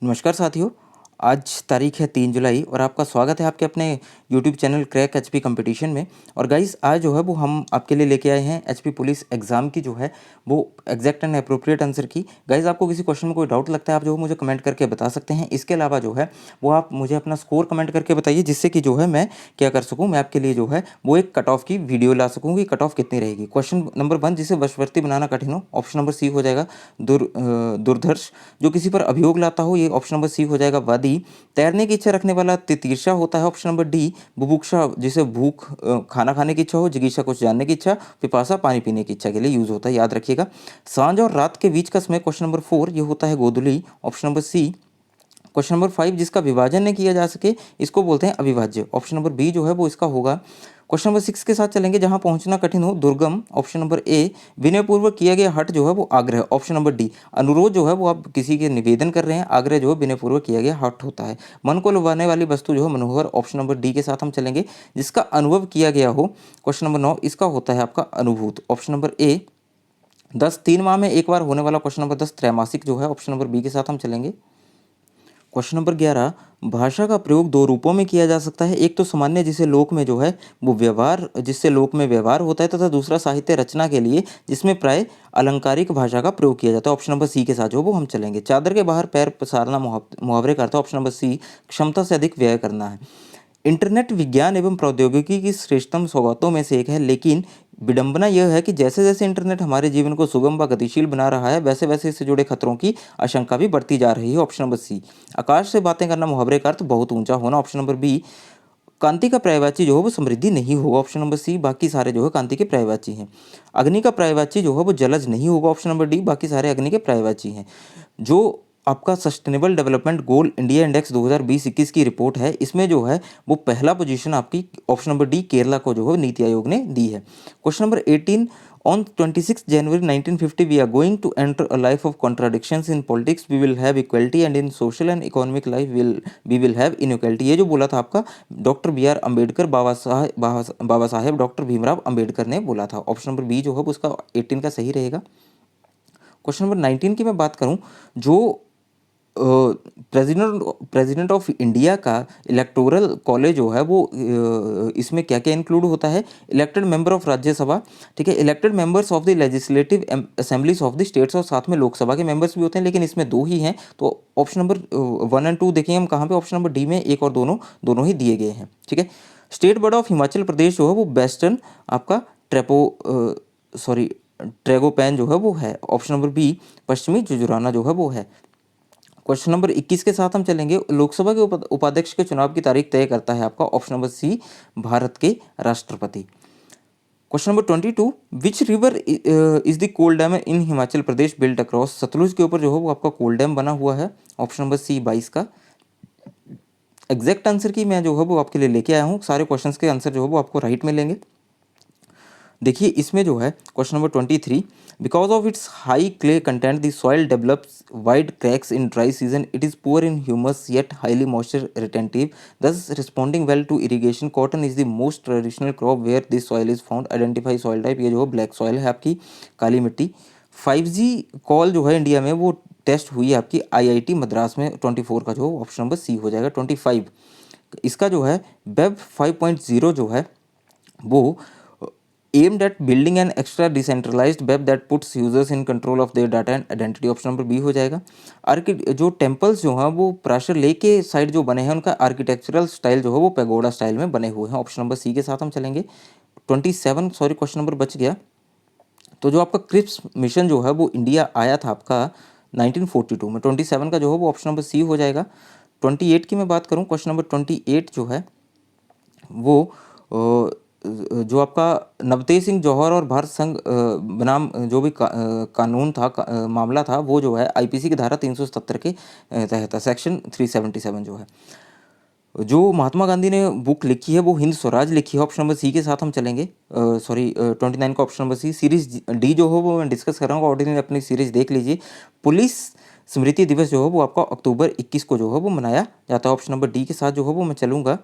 नमस्कार साथियों। आज तारीख है 3 जुलाई और आपका स्वागत है आपके अपने YouTube channel crack HP competition में। और गाइस आज जो है वो हम आपके लिए लेके आए हैं एचपी पुलिस एग्ज़ाम की जो है वो एग्जैक्ट एंड अप्रोप्रिएट आंसर की। गाइस आपको किसी क्वेश्चन में कोई डाउट लगता है आप जो मुझे कमेंट करके बता सकते हैं। इसके अलावा जो है वो आप मुझे अपना स्कोर कमेंट करके बताइए, जिससे कि जो है मैं क्या कर सकूँ, मैं आपके लिए जो है वो एक कट ऑफ की वीडियो ला सकूँ कि कट ऑफ कितनी रहेगी। क्वेश्चन नंबर 1, जिसे वशवर्ती बनाना कठिन हो, ऑप्शन नंबर सी हो जाएगा। दुर्धर्ष, जो किसी पर अभियोग लाता हो, ये ऑप्शन नंबर सी हो जाएगा। वादी, तैरने की इच्छा रखने वाला तितीर्षा होता है, ऑप्शन नंबर डी। बुभुक्षा, जिसे भूख खाना खाने की इच्छा हो। जिज्ञासा, कुछ जानने की इच्छा। पिपासा, पानी पीने की इच्छा के लिए यूज होता है, याद रखिएगा। सांझ और रात के बीच का समय, क्वेश्चन नंबर 4, ये होता है गोधूली, option number C. Question number 5, जिसका विभाजन नहीं किया जा सके इसको बोलते हैं अविभाज्य, ऑप्शन नंबर बी जो है वो इसका होगा। क्वेश्चन नंबर 6 के साथ चलेंगे, जहां पहुंचना कठिन हो, दुर्गम, ऑप्शन नंबर ए। विनयपूर्वक किया गया हट जो है वो आग्रह, ऑप्शन नंबर डी। अनुरोध जो है वो आप किसी के निवेदन कर रहे हैं, आग्रह जो है विनयपूर्वक किया गया हट होता है। मन को लुभाने वाली वस्तु जो है मनोहर, ऑप्शन नंबर डी के साथ हम चलेंगे। जिसका अनुभव किया गया हो, क्वेश्चन नंबर 9, इसका होता है आपका अनुभूत, ऑप्शन नंबर ए। 10, 3 माह में एक बार होने वाला, क्वेश्चन नंबर 10 त्रैमासिक जो है, ऑप्शन नंबर बी के साथ हम चलेंगे। क्वेश्चन नंबर 11, भाषा का प्रयोग दो रूपों में किया जा सकता है। एक तो सामान्य, जिसे लोक में जो है वो व्यवहार, जिससे लोक में व्यवहार होता है, तथा दूसरा साहित्य रचना के लिए, जिसमें प्राय अलंकारिक भाषा का प्रयोग किया जाता है, ऑप्शन नंबर सी के साथ जो वो हम चलेंगे। चादर के बाहर पैर पसारना मुहावरे का अर्थ है, ऑप्शन नंबर सी। क्षमता से अधिक व्यय करना है। इंटरनेट विज्ञान एवं प्रौद्योगिकी की श्रेष्ठतम सौगातों में से एक है, लेकिन विडंबना यह है कि जैसे जैसे इंटरनेट हमारे जीवन को सुगम व गतिशील बना रहा है, वैसे वैसे इससे जुड़े खतरों की आशंका भी बढ़ती जा रही है, ऑप्शन नंबर सी। आकाश से बातें करना मुहावरे का अर्थ बहुत ऊंचा होना, ऑप्शन नंबर बी। कांति का पर्यायवाची जो है वो समृद्धि नहीं होगा, ऑप्शन नंबर सी। बाकी सारे जो है कांति के पर्यायवाची हैं। अग्नि का पर्यायवाची जो है वो जलज नहीं होगा, ऑप्शन नंबर डी। बाकी सारे अग्नि के पर्यायवाची हैं। जो आपका sustainable development goal India index 2020-21 की रिपोर्ट है, इसमें जो है वो पहला पोजीशन आपकी ऑप्शन नंबर डी केरला को जो है नीति आयोग ने दी है। Question number 18, on 26 January 1950 we are going to enter a life of contradictions in politics, we will have equality and in social and economic life we will have inequality. ये जो बोला था आपका doctor B R Ambedkar, Baba Saheb doctor Bhimrao Ambedkar ने बोला था, option number B जो है उसका 18 का सही रहेगा। क्वेश्चन नंबर 19 की मैं बात करूं, जो प्रेसिडेंट ऑफ इंडिया का इलेक्टोरल कॉलेज जो है वो इसमें क्या क्या इंक्लूड होता है। इलेक्टेड मेंबर ऑफ राज्यसभा, ठीक है, elected members of the legislative assemblies of the states, और साथ में लोकसभा के मेंबर्स भी होते हैं, लेकिन इसमें 2 ही हैं। तो ऑप्शन नंबर 1 एंड 2 देखिए हम कहाँ पे, ऑप्शन नंबर डी में 1 और दोनों ही दिए गए हैं, ठीक है। State board of Himachal Pradesh जो है वो वेस्टर्न आपका ट्रेगोपैन जो है वो है, ऑप्शन नंबर बी। पश्चिमी जुजुराना जो है वो है। क्वेश्चन नंबर 21 के साथ हम चलेंगे, लोकसभा के उपाध्यक्ष के चुनाव की तारीख तय करता है आपका, ऑप्शन नंबर सी, भारत के राष्ट्रपति। Question number 22, which river is the Kol dam in Himachal Pradesh built across, Sutlej के ऊपर जो है वो आपका कोल डैम बना हुआ है, ऑप्शन नंबर सी 22 का। एग्जैक्ट आंसर की मैं जो है वो आपके लिए लेके आया हूँ, सारे क्वेश्चंस के आंसर जो है वो आपको राइट मिलेंगे। देखिए इसमें जो है question number 23, because of it's high clay content the soil develops wide cracks in dry season, it is poor in humus yet highly moisture retentive, thus responding well to irrigation. Cotton is the most traditional crop where this soil is found, identify soil type. ये जो है black soil है आपकी, काली मिट्टी। 5G call जो है India में वो टेस्ट हुई है आपकी IIT मद्रास में, 24 का जो ऑप्शन नंबर सी हो जाएगा। 25, इसका जो है वेब 5.0 जो है वो aimed at building an extra decentralized web that puts users in control of their data and identity, option number B हो जाएगा। जो टेम्पल्स जो हैं वो प्राशर लेक के साइड जो बने हैं, उनका आर्किटेक्चरल स्टाइल जो है वो पैगोडा स्टाइल में बने हुए हैं, ऑप्शन नंबर सी के साथ हम चलेंगे। 27, सॉरी क्वेश्चन नंबर बच गया। तो जो आपका क्रिप्स मिशन जो है वो इंडिया आया था आपका 1942 में, 27 का जो है वो ऑप्शन नंबर सी हो जाएगा। 28 की मैं बात करूँ, क्वेश्चन नंबर 28 जो है वो जो आपका नवतेज सिंह जौहर और भारत संघ बनाम जो भी कानून था, मामला था, वो जो है IPC की धारा 377 के तहत सेक्शन 377 जो है। जो महात्मा गांधी ने बुक लिखी है वो हिंद स्वराज लिखी है, ऑप्शन नंबर सी के साथ हम चलेंगे। 29 का option number C. Series D जो हो वो मैं डिस्कस कर रहा हूँ, ऑर्डिनरी अपनी सीरीज देख लीजिए। पुलिस स्मृति दिवस जो है वो आपका अक्टूबर 21 को जो है वो मनाया जाता है, ऑप्शन नंबर डी के साथ जो है वो मैं चलूँगा।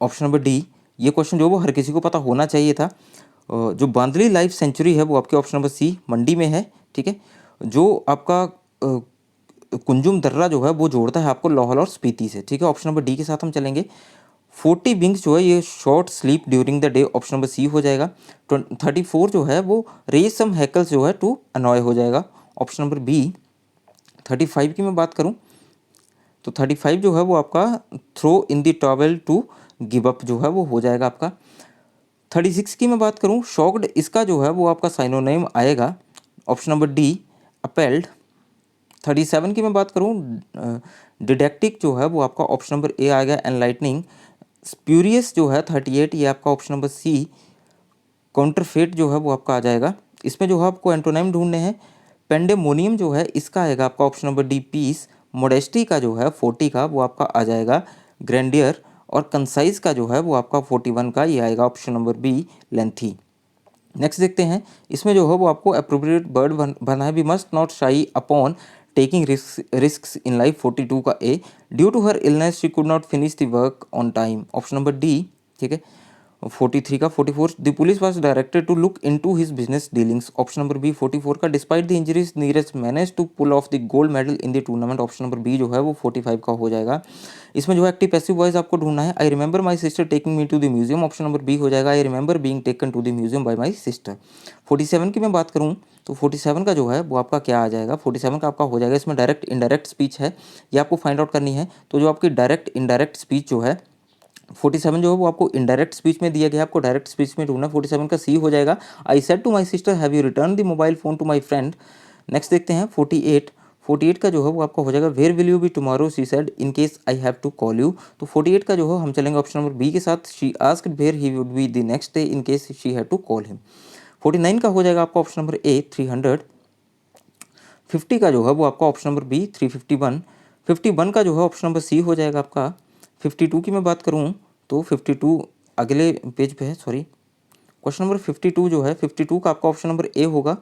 ऑप्शन नंबर डी, ये क्वेश्चन जो वो हर किसी को पता होना चाहिए था। जो बांदली लाइफ सेंचुरी है वो आपके ऑप्शन नंबर सी मंडी में है, ठीक है। जो आपका कुंजुम दर्रा जो है वो जोड़ता है आपको लाहौल और स्पीति से, ठीक है। ऑप्शन नंबर डी के साथ हम चलेंगे। 40 विंग्स जो है ये short sleep during the day, option number C हो जाएगा। 34 जो है वो रेज सम हैकल्स जो है टू अनॉय हो जाएगा, ऑप्शन नंबर बी। 35 की मैं बात करूं तो 35 जो है वो आपका throw in the towel to give up जो है वो हो जाएगा आपका। 36 की मैं बात करूं शॉक्ड, इसका जो है वो आपका साइनोनिम आएगा, ऑप्शन नंबर डी अपेल्ड। 37 की मैं बात करूं डिडेक्टिक जो है वो आपका ऑप्शन नंबर ए आएगा एनलाइटनिंग। स्प्यूरियस जो है 38 ये आपका ऑप्शन नंबर सी काउंटरफेट जो है वो आपका आ जाएगा। इसमें जो है आपको एंटोनिम ढूंढने हैं। पेंडेमोनियम जो है इसका आएगा आपका option number D peace. Modesty का जो है 40 का वो आपका आ जाएगा ग्रैंडियर। और कंसाइज का जो है वो आपका 41 का ये आएगा option number B lengthy. Next देखते हैं, इसमें जो है वो आपको अप्रोप्रिएट वर्ड बना है। We must not shy upon taking risk in life, 42 का A. Due to her illness she could not finish the work on time, option number D, ठीक है। 43 का 44 the police was directed to look into his business dealings, option number B. 44 का despite the injuries Neeraj manage to pull off the gold medal in the tournament, option number B जो है वो 45 का हो जाएगा। इसमें जो है एक्टिव पैसिव वॉइस आपको ढूंढना है। I remember my sister taking me to the museum, option number B हो जाएगा। I remember being taken to the museum by my sister. 47 की मैं बात करूं तो 47 का जो है वो आपका क्या आ जाएगा, 47 का आपका हो जाएगा। इसमें डायरेक्ट इनडायरेक्ट स्पीच है, ये आपको फाइंड आउट करनी है। तो जो आपकी डायरेक्ट इनडायरेक्ट स्पीच जो है 47 जो है वो आपको इनडायरेक्ट स्पीच में दिया गया, आपको डायरेक्ट स्पीच में ढूंढना। 47 का सी हो जाएगा। I said to my sister have you return the mobile phone to my friend. Next देखते हैं 48 का जो है वो आपका हो जाएगा where will you be tomorrow she said in case I have to call you. तो 48 का जो है हम चलेंगे ऑप्शन नंबर बी के साथ। She asked where he would be the next day in case she had to call him. 49 का हो जाएगा आपका ऑप्शन नंबर ए 300। 50 का जो है वो आपका ऑप्शन नंबर बी 351। 51 का जो है ऑप्शन नंबर सी हो जाएगा आपका। 52 की मैं बात करूं तो 52 अगले पेज पे है, सॉरी। क्वेश्चन नंबर 52 जो है 52 का आपका ऑप्शन नंबर ए होगा।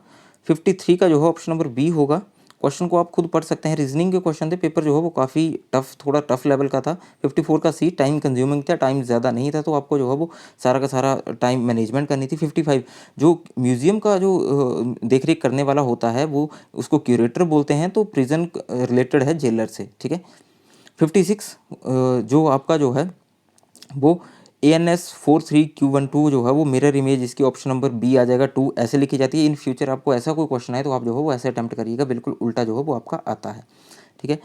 53 का जो है ऑप्शन नंबर बी होगा। क्वेश्चन को आप खुद पढ़ सकते हैं, रीजनिंग के क्वेश्चन थे, पेपर जो है वो काफ़ी टफ, थोड़ा टफ लेवल का था। 54 का सी टाइम कंज्यूमिंग था, टाइम ज़्यादा नहीं था, तो आपको जो है वो सारा का सारा टाइम मैनेजमेंट करनी थी। 55 जो म्यूज़ियम का जो देख रेख करने वाला होता है वो उसको क्यूरेटर बोलते हैं, तो प्रिजन रिलेटेड है जेलर से, ठीक है। 56 जो आपका जो है वो ANS43Q12 जो है वो मिरर इमेज, इसकी ऑप्शन नंबर बी आ जाएगा। 2 ऐसे लिखी जाती है। इन फ्यूचर आपको ऐसा कोई क्वेश्चन है तो आप जो है वो ऐसे अटैम्प्ट करिएगा, बिल्कुल उल्टा जो है वो आपका आता है, ठीक है।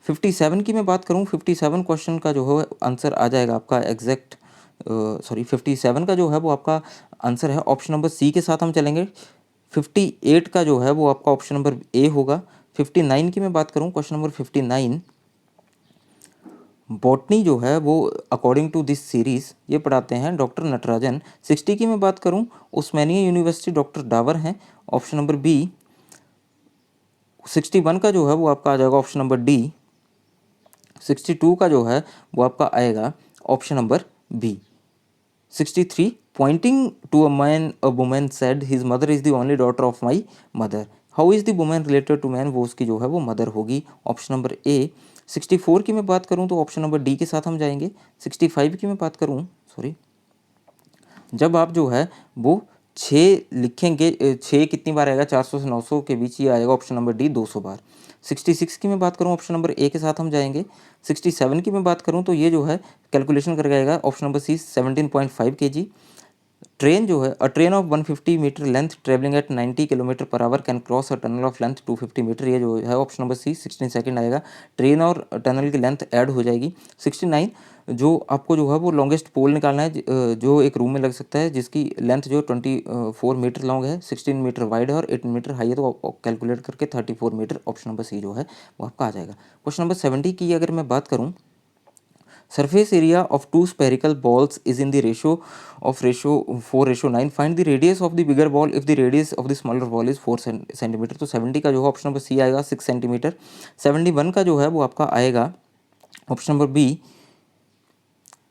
57 की मैं बात करूँ, 57 क्वेश्चन का जो है आंसर आ जाएगा आपका एग्जैक्ट, सॉरी 57 का जो है वो आपका आंसर है ऑप्शन नंबर सी के साथ हम चलेंगे। 58 का जो है वो आपका ऑप्शन नंबर ए होगा। 59 की मैं बात करूँ, क्वेश्चन नंबर 59 बॉटनी जो है वो अकॉर्डिंग टू दिस सीरीज ये पढ़ाते हैं डॉक्टर नटराजन। 60 की मैं बात करूं उस्मानिया यूनिवर्सिटी डॉक्टर डावर हैं, ऑप्शन नंबर बी। 61 का जो है वो आपका आ जाएगा ऑप्शन नंबर डी। 62 का जो है वो आपका आएगा option number B. 63 pointing to a man a woman said his mother is the only daughter of my mother, how is the woman related to man, वो उसकी जो है वो मदर होगी, ऑप्शन नंबर ए। 64 की मैं बात करूं तो ऑप्शन नंबर डी के साथ हम जाएंगे। 65 की मैं बात करूं, सॉरी, जब आप जो है वो 6 लिखेंगे, 6 कितनी बार आएगा, 400 से 900 के बीच ये आएगा, ऑप्शन नंबर डी 200 बार। 66 की मैं बात करूं ऑप्शन नंबर ए के साथ हम जाएंगे। 67 की मैं बात करूं तो ये जो है कैलकुलेशन करके आएगा, option number C 17.5 kg। Train जो है a train of 150 metre length travelling at 90 kilometre per hour can cross a tunnel of length 250 metre, ये जो है ऑप्शन नंबर सी 16 सेकंड आएगा। ट्रेन और टनल की लेंथ ऐड हो जाएगी। 69 जो आपको जो है वो लॉन्गेस्ट पोल निकालना है, जो एक रूम में लग सकता है, जिसकी लेंथ जो 24 मीटर लॉन्ग है, 16 मीटर वाइड है और 18 मीटर हाई है, तो कैलकुलेट करके 34 मीटर ऑप्शन नंबर सी जो है वो आपका आ जाएगा। क्वेश्चन नंबर 70 की अगर मैं बात करूँ, surface area of two spherical balls is in the ratio 4:9, find the radius of the bigger ball if the radius of the smaller ball is 4 centimetre. तो 70 का जो है ऑप्शन नंबर सी आएगा 6 सेंटीमीटर। 71 का जो है वो आपका आएगा ऑप्शन नंबर बी।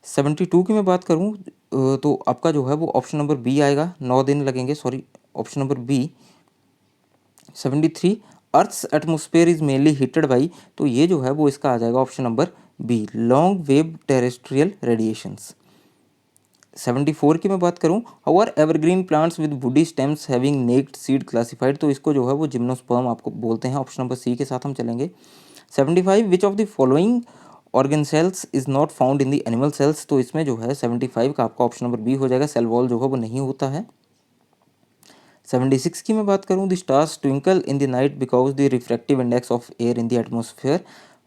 72 की मैं बात करूं तो आपका जो है वो ऑप्शन नंबर बी आएगा, 9 दिन लगेंगे, sorry, option number B. 73 earth's atmosphere is mainly heated by, तो ये जो है वो इसका आ जाएगा option number B, long wave terrestrial radiations. 74 की मैं बात करूं, how are evergreen plants with woody stems having naked seed classified, तो इसको जो है वो जिम्नोस्पर्म आपको बोलते हैं। ऑप्शन नंबर सी के साथ हम चलेंगे। 75 which of the following organ cells is not found in the animal cells, तो इसमें जो है 75 का आपका ऑप्शन नंबर बी हो जाएगा, सेल वॉल जो है वो नहीं होता है। 76 की मैं बात करूं, the stars twinkle in the night because the refractive index of air in the atmosphere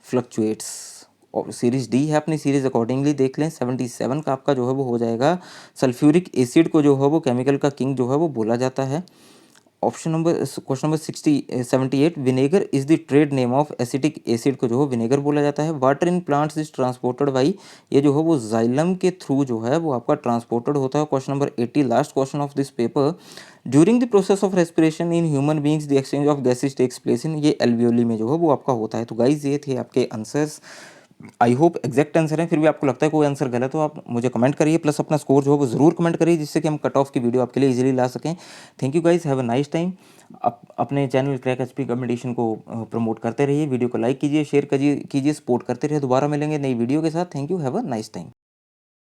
fluctuates, और सीरीज डी है, अपनी सीरीज अकॉर्डिंगली देख लें। 77 का आपका जो है वो हो जाएगा, सल्फ्यूरिक एसिड को जो है वो केमिकल का किंग जो है वो बोला जाता है। Option number question number 78 vinegar is the trade name of acetic acid को जो है विनेगर बोला जाता है। Water in plants is transported by, ये जो है वो जाइलम के थ्रू जो है वो आपका ट्रांसपोर्टेड होता है। Question number 80 last question of this paper, during the process of respiration in human beings the exchange of gases takes place in, ये एल्वियोली में जो है वो आपका होता है। तो गाइज ये थे आपके answers, I hope exact answer है। फिर भी आपको लगता है कोई आंसर गलत हो, आप मुझे कमेंट करिए, प्लस अपना स्कोर जो है वो ज़रूर कमेंट करिए, जिससे कि हम कट ऑफ की वीडियो आपके लिए इजीली ला सकें। Thank you guys, have a nice time. अपने चैनल क्रैक एचपी कंपटीशन को प्रमोट करते रहिए, वीडियो को लाइक कीजिए, शेयर कीजिए, सपोर्ट करते रहिए। दोबारा मिलेंगे नई वीडियो के साथ। Thank you, have a nice time.